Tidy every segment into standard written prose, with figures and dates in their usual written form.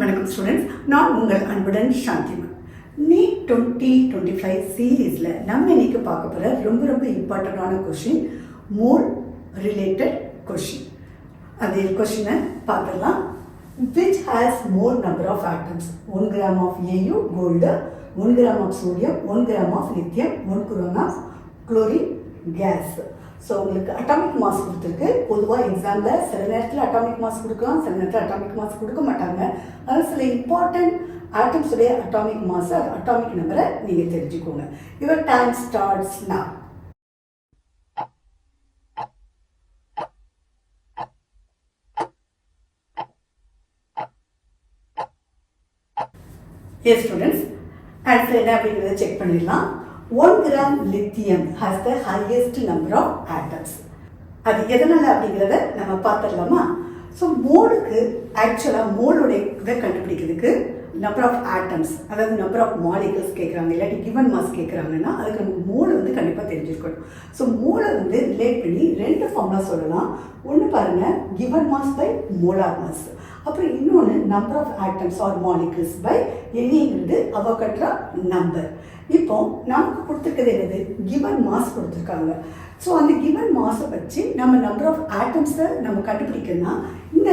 வணக்கம் ஸ்டூடெண்ட்ஸ், நான் உங்கள் அன்புடன் சாந்திமா. நீட் 2025 சீரீஸில் நம்ம இன்னைக்கு பார்க்க போகிற ரொம்ப இம்பார்ட்டண்டான கொஷின், மோல் ரிலேட்டட் கொஷின். அது கொஷினை பார்த்துடலாம். Which has more number of atoms? 1 gram of Au gold, 1 gram of sodium, 1 gram of lithium, 1 gram of chlorine gas. So உங்களுக்கு அட்டாமிக் மாஸ் கொடுத்துருக்கு. பொதுவாக எக்ஸாமில் சில நேரத்தில் அட்டாமிக் மாஸ் கொடுக்கலாம், சில நேரத்தில் அட்டாமிக் மாஸ் கொடுக்க மாட்டாங்க. அதனால் சில இம்பார்ட்டன்ட் ஆட்டம்ஸுடைய அட்டாமிக் மாஸ், அட்டாமிக் நம்பரை நீங்கள் தெரிஞ்சுக்கோங்க. Your time starts now. S students, answer என்ன அப்படிங்கிறத செக் பண்ணிடலாம். 1 gram lithium has the highest number of atoms. அது எதனால் அப்படிங்கிறத நம்ம பார்த்துடலாமா? ஸோ மோலுக்கு ஆக்சுவலாக மோலுடைய இதை கண்டுபிடிக்கிறதுக்கு நம்பர் ஆஃப் ஆட்டம்ஸ், அதாவது நம்பர் ஆஃப் மாலிகல்ஸ் கேட்குறாங்க, இல்லாட்டி கிவன் மாஸ் கேட்குறாங்கன்னா அதுக்கு நமக்கு மோலை வந்து கண்டிப்பாக தெரிஞ்சிருக்கணும். ஸோ மோலை வந்து ரிலேட் பண்ணி ரெண்டு ஃபார்முலா சொல்லலாம். ஒன்று பாருங்கள், given mass by molar mass. அப்புறம் இன்னொன்று number of atoms or molecules by என்னங்கிறது அவகட்ரா நம்பர். இப்போ நமக்கு கொடுத்துருக்கிறது என்னது? கிவன் மாஸ் கொடுத்துருக்காங்க. ஸோ அந்த கிவன் மாஸை வச்சு நம்ம நம்பர் ஆஃப் ஆட்டம்ஸை நம்ம கண்டுபிடிக்கணும்னா இந்த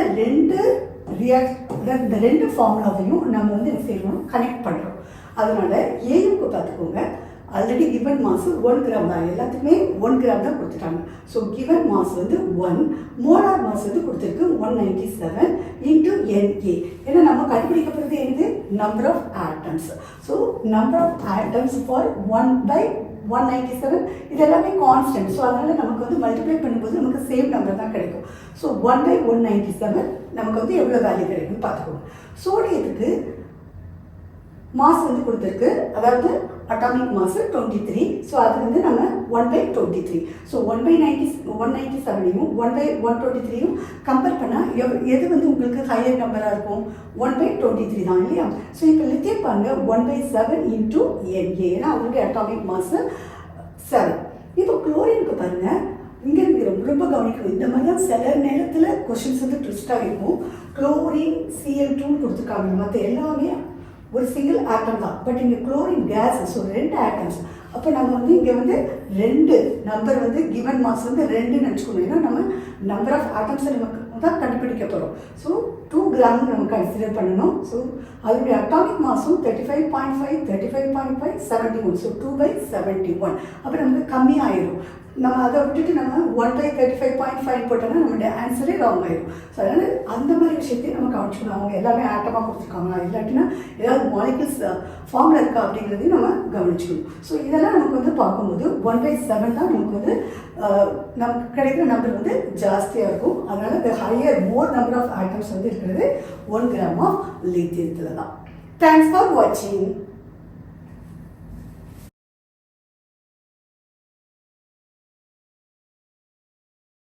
ரெண்டு ஃபார்முலாவையும் நம்ம வந்து என்ன செய்யணும், கனெக்ட் பண்ணுறோம். அதனால ஏயுக்கு பார்த்துக்கோங்க, ஆல்ரெடி கிவன் மாஸ் 1 கிராம் தான், எல்லாத்துக்குமே 1 கிராம் தான் கொடுத்துட்டாங்க. ஸோ கிவன் மாஸ் வந்து 1, மோலார் மாஸ் வந்து கொடுத்துருக்கு 197 இன்டூ NA. ஏன்னா நம்ம கண்டுபிடிக்கப்படுறது என்னது? Number of atoms. So number of atoms for 1/197 இது எல்லாமே கான்ஸ்டன்ட். ஸோ அதனால் நமக்கு வந்து மல்டிப்ளை பண்ணும்போது நமக்கு சேம் நம்பர் தான் கிடைக்கும். ஸோ 1/197 நமக்கு வந்து எவ்வளோ வேல்யூ கிடைக்கும்னு பார்த்துக்கோங்க. சோடியத்துக்கு மாஸ் வந்து கொடுத்துருக்கு, அதாவது அட்டாமிக் மாஸ் 23. ஸோ அது வந்து நம்ம 1/23. ஸோ 1/197யும் 1/123யும் கம்பேர் பண்ணால் எது வந்து உங்களுக்கு ஹையர் நம்பராக இருக்கும்? 1/23 தான் இல்லையா? ஸோ இப்போ லித்தியம் பாருங்க 1/7 இன்டூ NA, ஏன்னா அவங்களுடைய அட்டாமிக் மாஸ் 7. இப்போ குளோரினுக்கு பாருங்கள், இங்கே ரொம்ப கவனிக்கணும். இந்த மாதிரி தான் சில நேரத்தில் கொஷின்ஸ் வந்து ட்விஸ்டாக இருக்கும். குளோரின் Cl2 கொடுத்துருக்காங்க, மற்ற எல்லாமே ஒரு சிங்கிள் ஆட்டம் தான். பட் இங்கே குளோரின் கேஸ், ஸோ 2 ஆட்டம்ஸ். அப்போ நம்ம வந்து இங்கே வந்து 2 நம்பர் வந்து கிவன் மாஸ் வந்து 2ன்னு நினச்சிக்கணும். ஏன்னா நம்ம நம்பர் ஆஃப் ஆட்டம்ஸை நமக்கு தான் கண்டுபிடிக்க போகிறோம். ஸோ 2 கிராம் நம்ம கன்சிடர் பண்ணணும். ஸோ அதனுடைய அட்டாமிக் மாஸும் 35.5, 35.5, 71. ஸோ 2/71. அப்போ நமக்கு கம்மியாயிடும். நம்ம அதை விட்டுட்டு நம்ம 1/35.5 போட்டோம்னா நம்மளுடைய ஆன்சரே ராங் ஆயிடும். ஸோ அதனால் அந்த மாதிரி விஷயத்தையும் நம்ம கவனிச்சுக்கணும். அவங்க எல்லாமே ஆட்டமாக கொடுத்துருக்காங்களா, இல்லாட்டினா ஏதாவது மாலிகல்ஸ் ஃபார்மில் இருக்கா அப்படிங்கிறதையும் நம்ம கவனிச்சுக்கணும். ஸோ இதெல்லாம் நமக்கு வந்து பார்க்கும்போது 1/7 தான் நமக்கு வந்து நமக்கு கிடைக்கிற நம்பர் வந்து ஜாஸ்தியாக இருக்கும். அதனால் the higher more number of atoms வந்து இருக்கிறது 1 கிராம் ஆஃப் லித்தியத்தில் தான். தேங்க்ஸ் ஃபார் வாட்சிங்.